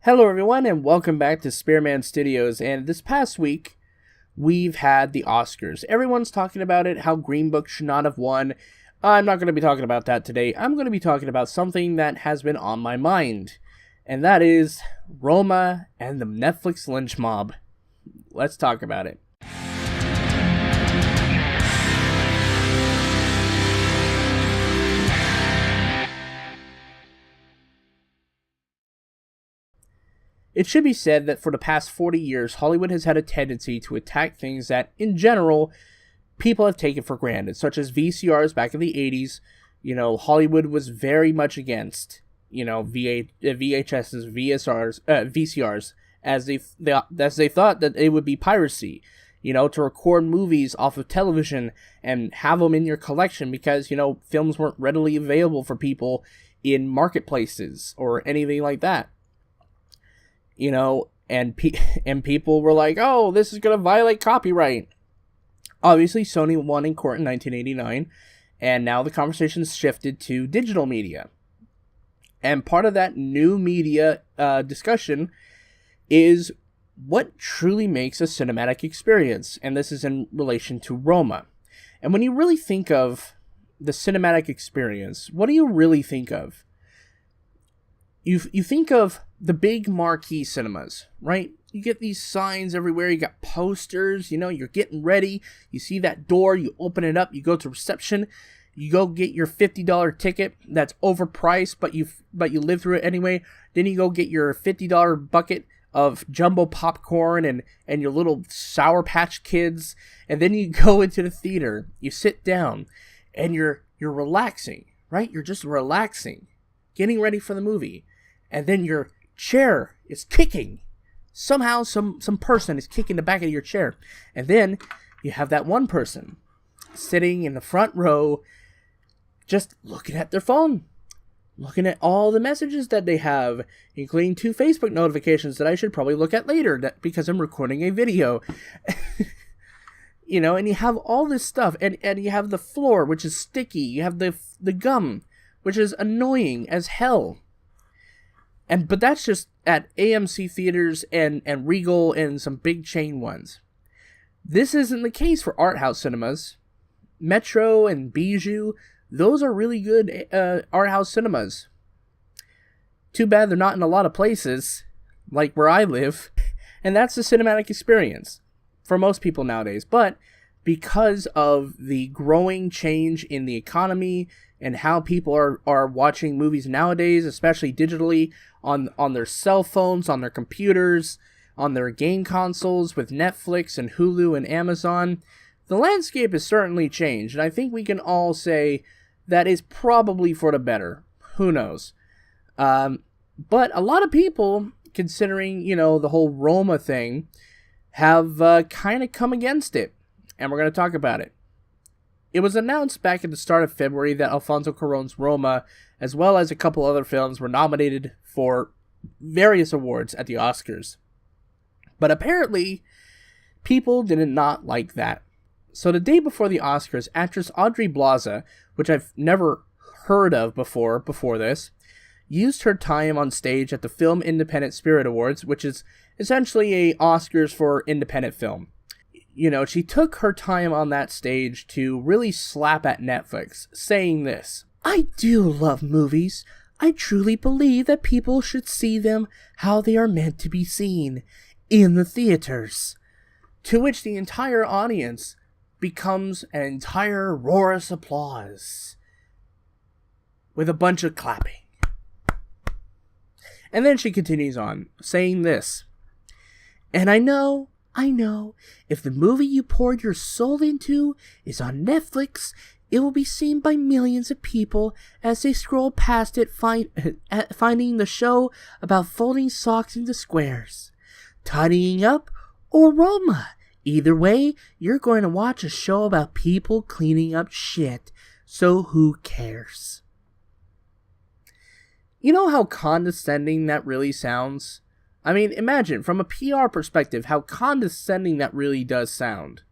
Hello, everyone, and welcome back to Spearman Studios. And this past week, we've had the Oscars. Everyone's talking about it, how Green Book should not have won. I'm not going to be talking about that today. I'm going to be talking about something that has been on my mind, and that is Roma and the Netflix lynch mob. Let's talk about it. It should be said that for the past 40 years, Hollywood has had a tendency to attack things that, in general, people have taken for granted, such as VCRs back in the 80s. Hollywood was very much against, VHSs, VCRs, as they thought that it would be piracy, to record movies off of television and have them in your collection because, films weren't readily available for people in marketplaces or anything like that. And people were like, oh, this is going to violate copyright. Obviously, Sony won in court in 1989, and now the conversation's shifted to digital media. And part of that new media discussion is what truly makes a cinematic experience, and this is in relation to Roma. And when you really think of the cinematic experience, what do you really think of? You think of the big marquee cinemas, right? You get these signs everywhere, you got posters, you're getting ready, you see that door, you open it up, you go to reception, you go get your $50 ticket that's overpriced, but you live through it anyway. Then you go get your $50 bucket of jumbo popcorn and your little Sour Patch Kids, and then you go into the theater, you sit down, and you're relaxing, right? You're just relaxing, getting ready for the movie. And then your chair is kicking. Somehow some person is kicking the back of your chair. And then you have that one person sitting in the front row just looking at their phone. Looking at all the messages that they have, including 2 Facebook notifications that I should probably look at later because I'm recording a video. And you have all this stuff. And you have the floor, which is sticky. You have the gum, which is annoying as hell. But that's just at AMC theaters and Regal and some big chain ones. This isn't the case for art house cinemas. Metro and Bijou, those are really good art house cinemas. Too bad they're not in a lot of places, like where I live. And that's the cinematic experience for most people nowadays. But because of the growing change in the economy and how people are watching movies nowadays, especially digitally, on their cell phones, on their computers, on their game consoles with Netflix and Hulu and Amazon, the landscape has certainly changed. And I think we can all say that is probably for the better. Who knows? But a lot of people, considering, the whole Roma thing, have kind of come against it. And we're going to talk about it. It was announced back at the start of February that Alfonso Cuarón's Roma, as well as a couple other films, were nominated for various awards at the Oscars. But apparently, people did not like that. So the day before the Oscars, actress Aubrey Plaza, which I've never heard of before this, used her time on stage at the Film Independent Spirit Awards, which is essentially a Oscars for independent film. She took her time on that stage to really slap at Netflix, saying this: "I do love movies. I truly believe that people should see them how they are meant to be seen, in the theaters." To which the entire audience becomes an entire roarous applause, with a bunch of clapping. And then she continues on, saying this: "And I know, if the movie you poured your soul into is on Netflix, it will be seen by millions of people as they scroll past it, finding the show about folding socks into squares, tidying up, or Roma. Either way, you're going to watch a show about people cleaning up shit, so who cares?" You know how condescending that really sounds? I mean, imagine, from a PR perspective, how condescending that really does sound.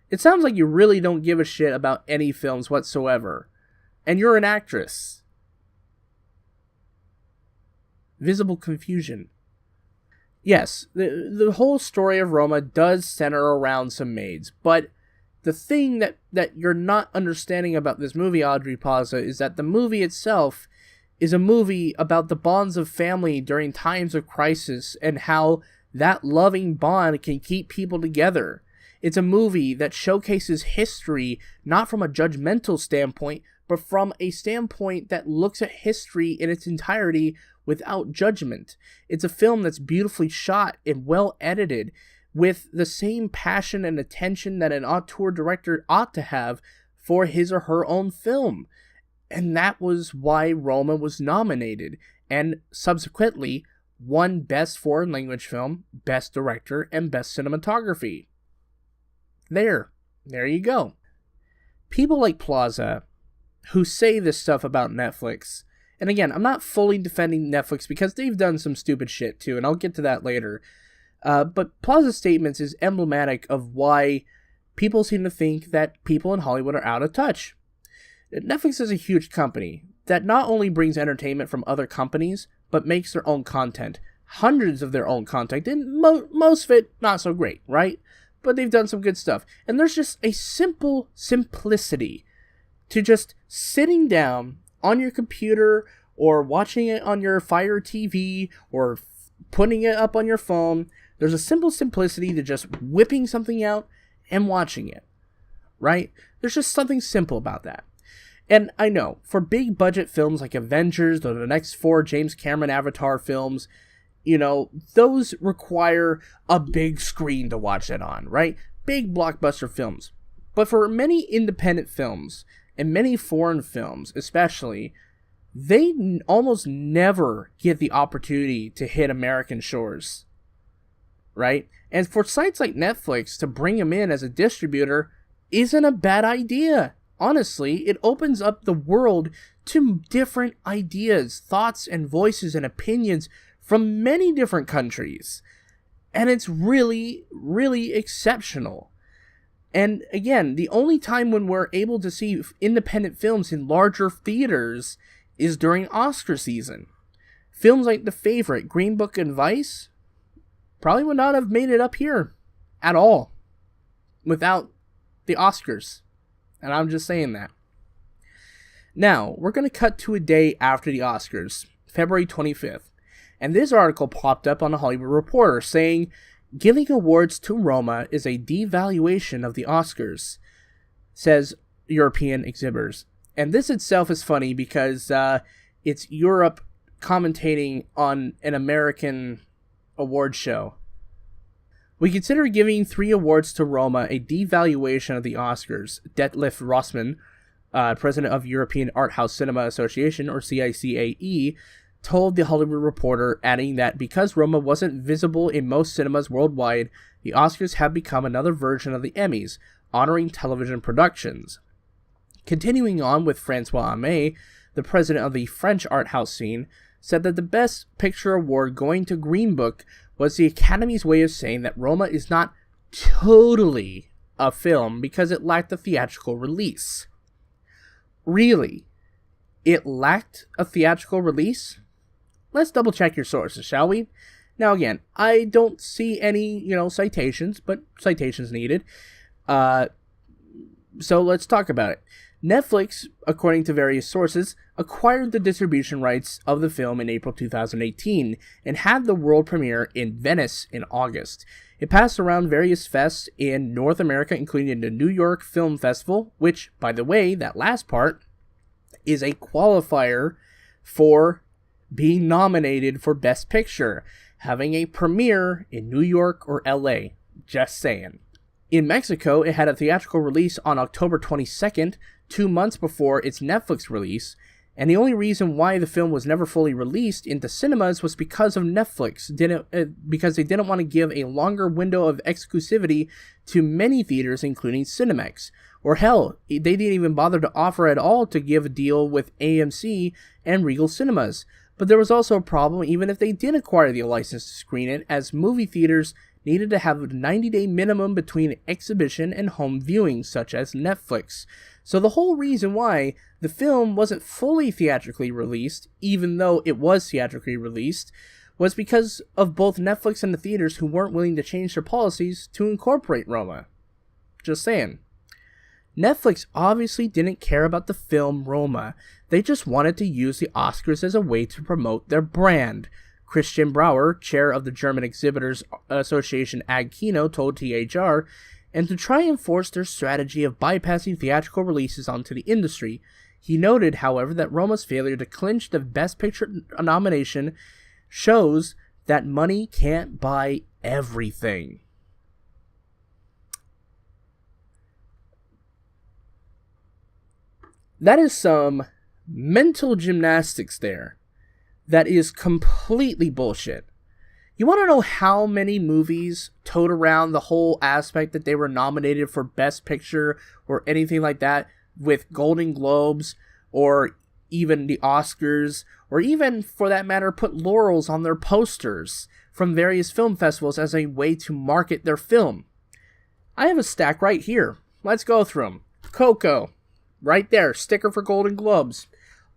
It sounds like you really don't give a shit about any films whatsoever. And you're an actress. Visible confusion. Yes, the whole story of Roma does center around some maids, but the thing that you're not understanding about this movie, Audrey Plaza, is that the movie itself is a movie about the bonds of family during times of crisis and how that loving bond can keep people together. It's a movie that showcases history not from a judgmental standpoint, but from a standpoint that looks at history in its entirety without judgment. It's a film that's beautifully shot and well edited, with the same passion and attention that an auteur director ought to have for his or her own film. And that was why Roma was nominated, and subsequently won Best Foreign Language Film, Best Director, and Best Cinematography. There you go. People like Plaza, who say this stuff about Netflix, and again, I'm not fully defending Netflix because they've done some stupid shit too, and I'll get to that later. But Plaza's statements is emblematic of why people seem to think that people in Hollywood are out of touch. Netflix is a huge company that not only brings entertainment from other companies, but makes their own content. Hundreds of their own content, and most of it not so great, right? But they've done some good stuff. And there's just a simplicity to just sitting down on your computer or watching it on your Fire TV or putting it up on your phone. There's a simple simplicity to just whipping something out and watching it, right? There's just something simple about that. And I know, for big budget films like Avengers or the next 4 James Cameron Avatar films, those require a big screen to watch it on, right? Big blockbuster films. But for many independent films, and many foreign films especially, they almost never get the opportunity to hit American shores, right? And for sites like Netflix to bring them in as a distributor isn't a bad idea. Honestly, it opens up the world to different ideas, thoughts, and voices and opinions from many different countries. And it's really, really exceptional. And again, the only time when we're able to see independent films in larger theaters is during Oscar season. Films like The Favorite, Green Book, and Vice probably would not have made it up here at all without the Oscars. And I'm just saying that. Now, we're going to cut to a day after the Oscars, February 25th. And this article popped up on the Hollywood Reporter saying, "Giving awards to Roma is a devaluation of the Oscars," says European exhibitors. And this itself is funny because it's Europe commentating on an American award show. "We consider giving 3 awards to Roma a devaluation of the Oscars," Detlef Rossmann, president of European Art House Cinema Association, or CICAE, told the Hollywood Reporter, adding that because Roma wasn't visible in most cinemas worldwide, the Oscars have become another version of the Emmys, honoring television productions. Continuing on with Francois Amé, the president of the French art house scene, said that the Best Picture award going to Green Book was the Academy's way of saying that Roma is not totally a film because it lacked a theatrical release. Really? It lacked a theatrical release? Let's double check your sources, shall we? Now again, I don't see any, citations, but citations needed. So let's talk about it. Netflix, according to various sources, acquired the distribution rights of the film in April 2018 and had the world premiere in Venice in August. It passed around various fests in North America, including the New York Film Festival, which, by the way, that last part is a qualifier for being nominated for Best Picture, having a premiere in New York or LA. Just saying. In Mexico, it had a theatrical release on October 22nd, 2 months before its Netflix release, and the only reason why the film was never fully released into cinemas was because of Netflix, because they didn't want to give a longer window of exclusivity to many theaters, including Cinemex. Or hell, they didn't even bother to offer at all to give a deal with AMC and Regal Cinemas. But there was also a problem even if they did acquire the license to screen it, as movie theaters needed to have a 90-day minimum between exhibition and home viewing, such as Netflix. So the whole reason why the film wasn't fully theatrically released, even though it was theatrically released, was because of both Netflix and the theaters who weren't willing to change their policies to incorporate Roma. Just saying. Netflix obviously didn't care about the film Roma. They just wanted to use the Oscars as a way to promote their brand. Christian Brauer, chair of the German Exhibitors Association AG Kino, told THR, and to try and force their strategy of bypassing theatrical releases onto the industry. He noted, however, that Roma's failure to clinch the Best Picture nomination shows that money can't buy everything. That is some mental gymnastics there. That is completely bullshit. You want to know how many movies toed around the whole aspect that they were nominated for Best Picture or anything like that with Golden Globes or even the Oscars, or even, for that matter, put laurels on their posters from various film festivals as a way to market their film? I have a stack right here. Let's go through them. Coco. Right there, sticker for Golden Globes.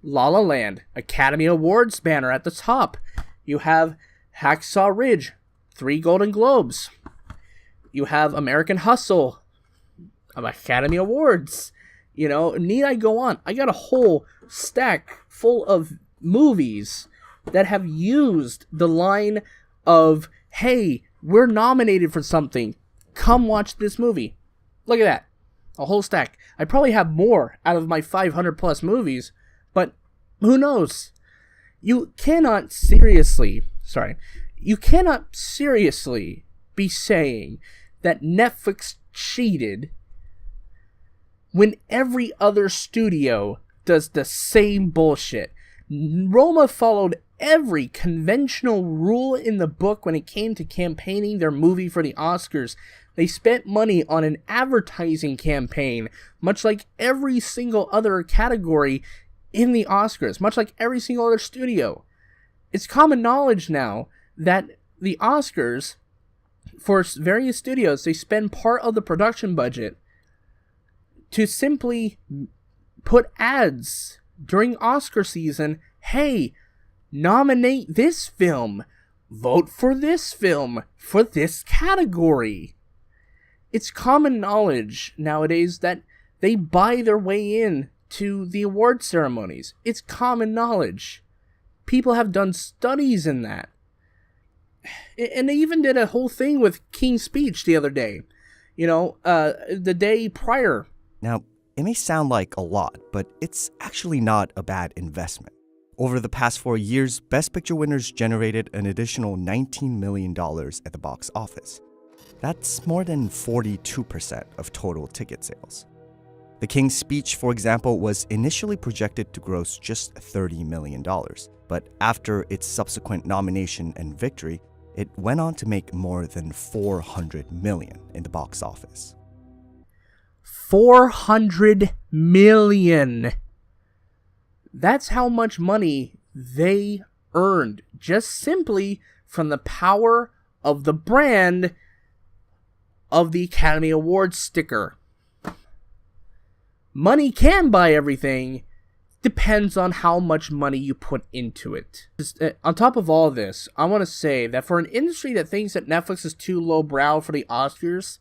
La La Land, Academy Awards banner at the top. You have Hacksaw Ridge, 3 Golden Globes. You have American Hustle, Academy Awards. You know, need I go on? I got a whole stack full of movies that have used the line of, hey, we're nominated for something. Come watch this movie. Look at that. A whole stack. I probably have more out of my 500 plus movies, but who knows? You cannot seriously be saying that Netflix cheated when every other studio does the same bullshit. Roma followed every conventional rule in the book when it came to campaigning their movie for the Oscars. They spent money on an advertising campaign, much like every single other category in the Oscars, much like every single other studio. It's common knowledge now that the Oscars, for various studios, they spend part of the production budget to simply put ads during Oscar season. Hey, nominate this film. Vote for this film for this category. It's common knowledge nowadays that they buy their way in to the award ceremonies. It's common knowledge. People have done studies in that. And they even did a whole thing with King's Speech the other day. You know, the day prior. Now, it may sound like a lot, but it's actually not a bad investment. Over the past 4 years, Best Picture winners generated an additional $19 million at the box office. That's more than 42% of total ticket sales. The King's Speech, for example, was initially projected to gross just $30 million, but after its subsequent nomination and victory, it went on to make more than $400 million in the box office. $400 million! That's how much money they earned, just simply from the power of the brand of the Academy Awards sticker. Money can buy everything, depends on how much money you put into it. On top of all this, I want to say that for an industry that thinks that Netflix is too lowbrow for the Oscars,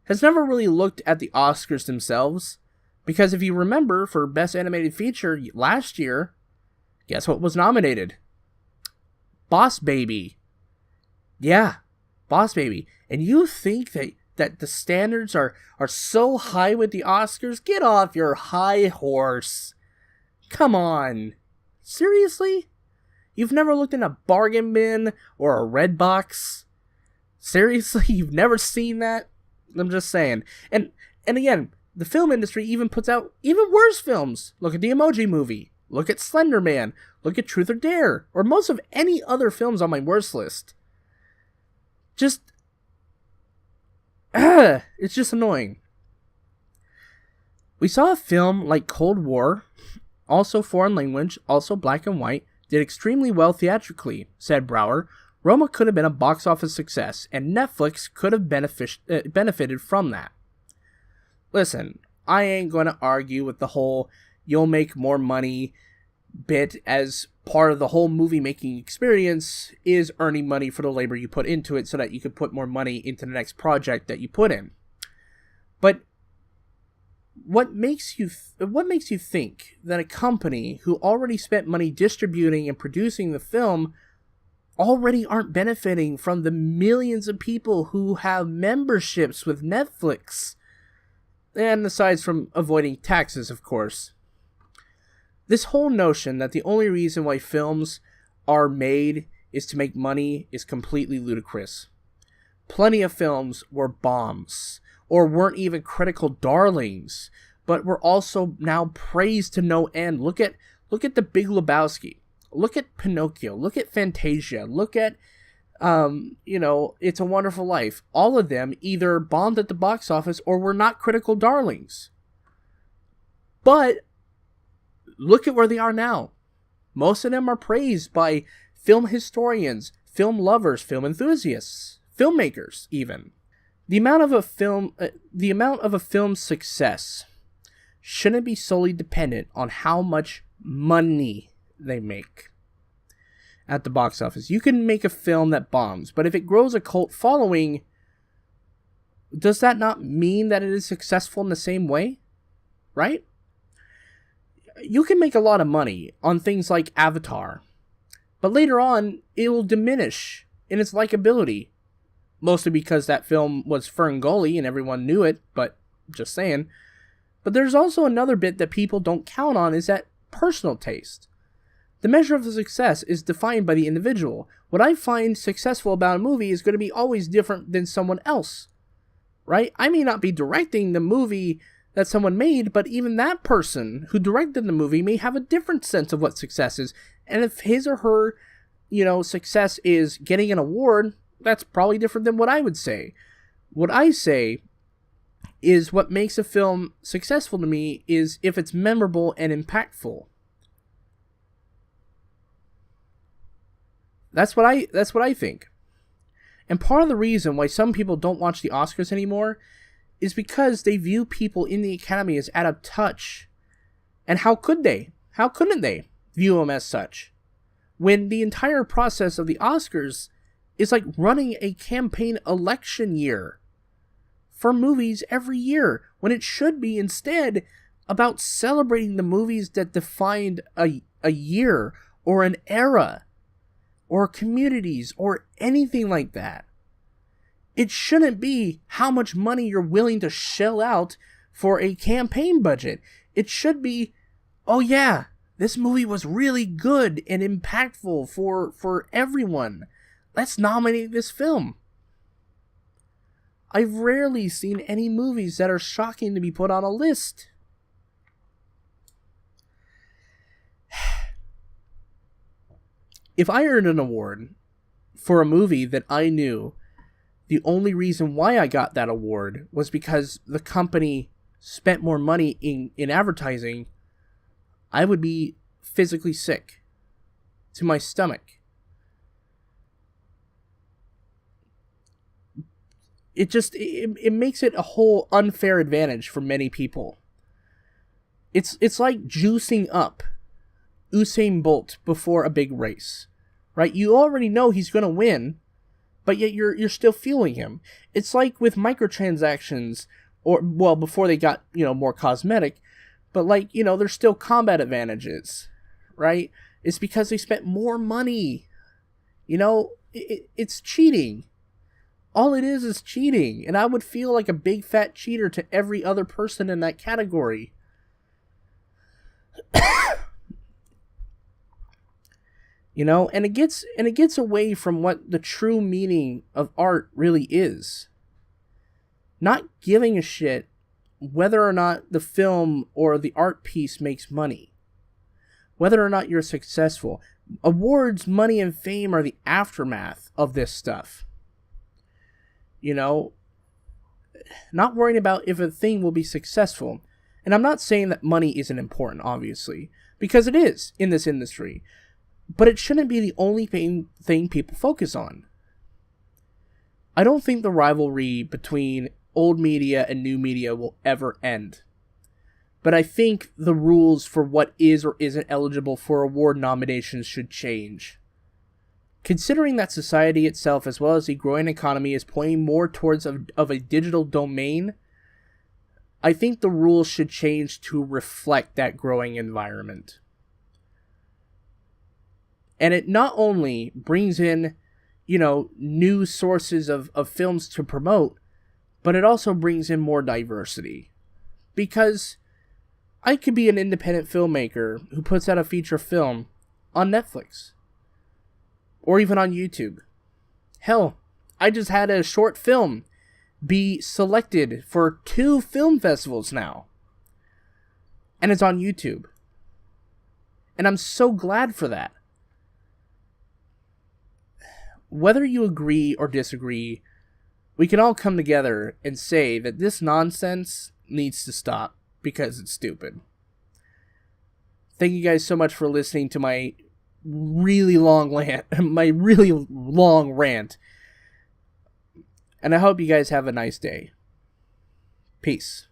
has never really looked at the Oscars themselves, because if you remember, for Best Animated Feature last year, guess what was nominated? Boss Baby. Yeah, Boss Baby. And you think that the standards are so high with the Oscars? Get off your high horse. Come on. Seriously? You've never looked in a bargain bin or a red box? Seriously? You've never seen that? I'm just saying. And again, the film industry even puts out even worse films. Look at the Emoji Movie. Look at Slender Man. Look at Truth or Dare. Or most of any other films on my worst list. It's just annoying. We saw a film like Cold War, also foreign language, also black and white, did extremely well theatrically, said Brower. Roma could have been a box office success, and Netflix could have benefited from that. Listen, I ain't going to argue with the whole, you'll make more money bit as part of the whole movie making experience is earning money for the labor you put into it so that you could put more money into the next project that you put in. But what makes you think that a company who already spent money distributing and producing the film already aren't benefiting from the millions of people who have memberships with Netflix? And aside from avoiding taxes, of course. This whole notion that the only reason why films are made is to make money is completely ludicrous. Plenty of films were bombs, or weren't even critical darlings, but were also now praised to no end. Look at The Big Lebowski. Look at Pinocchio. Look at Fantasia. Look at, It's a Wonderful Life. All of them either bombed at the box office or were not critical darlings. But look at where they are now. Most of them are praised by film historians, film lovers, film enthusiasts, filmmakers even. The amount of a film's success shouldn't be solely dependent on how much money they make at the box office. You can make a film that bombs, but if it grows a cult following, does that not mean that it is successful in the same way? Right? You can make a lot of money on things like Avatar, but later on, it will diminish in its likability. Mostly because that film was Ferngully and everyone knew it, but just saying. But there's also another bit that people don't count on, is that personal taste. The measure of the success is defined by the individual. What I find successful about a movie is going to be always different than someone else, right? I may not be directing the movie that someone made, but even that person who directed the movie may have a different sense of what success is. And if his or her, success is getting an award, that's probably different than what I would say. What I say is what makes a film successful to me is if it's memorable and impactful. That's what I think. And part of the reason why some people don't watch the Oscars anymore is because they view people in the Academy as out of touch. And how could they? How couldn't they view them as such? When the entire process of the Oscars is like running a campaign election year for movies every year, when it should be instead about celebrating the movies that defined a year or an era or communities or anything like that. It shouldn't be how much money you're willing to shell out for a campaign budget. It should be, oh yeah, this movie was really good and impactful for everyone. Let's nominate this film. I've rarely seen any movies that are shocking to be put on a list. If I earned an award for a movie that I knew the only reason why I got that award was because the company spent more money in advertising, I would be physically sick to my stomach. It makes it a whole unfair advantage for many people. It's like juicing up Usain Bolt before a big race, right? You already know he's going to win, but yet you're still fueling him. It's like with microtransactions, before they got, more cosmetic, but there's still combat advantages, right? It's because they spent more money. It's cheating. All it is cheating, and I would feel like a big fat cheater to every other person in that category. And it gets away from what the true meaning of art really is. Not giving a shit whether or not the film or the art piece makes money. Whether or not you're successful. Awards, money, and fame are the aftermath of this stuff. Not worrying about if a thing will be successful. And I'm not saying that money isn't important, obviously, because it is in this industry. But it shouldn't be the only thing people focus on. I don't think the rivalry between old media and new media will ever end. But I think the rules for what is or isn't eligible for award nominations should change. Considering that society itself, as well as the growing economy, is pointing more towards of a digital domain, I think the rules should change to reflect that growing environment. And it not only brings in, new sources of films to promote, but it also brings in more diversity. Because I could be an independent filmmaker who puts out a feature film on Netflix. Or even on YouTube. Hell, I just had a short film be selected for 2 film festivals now. And it's on YouTube. And I'm so glad for that. Whether you agree or disagree, we can all come together and say that this nonsense needs to stop because it's stupid. Thank you guys so much for listening to my really long rant. And I hope you guys have a nice day. Peace.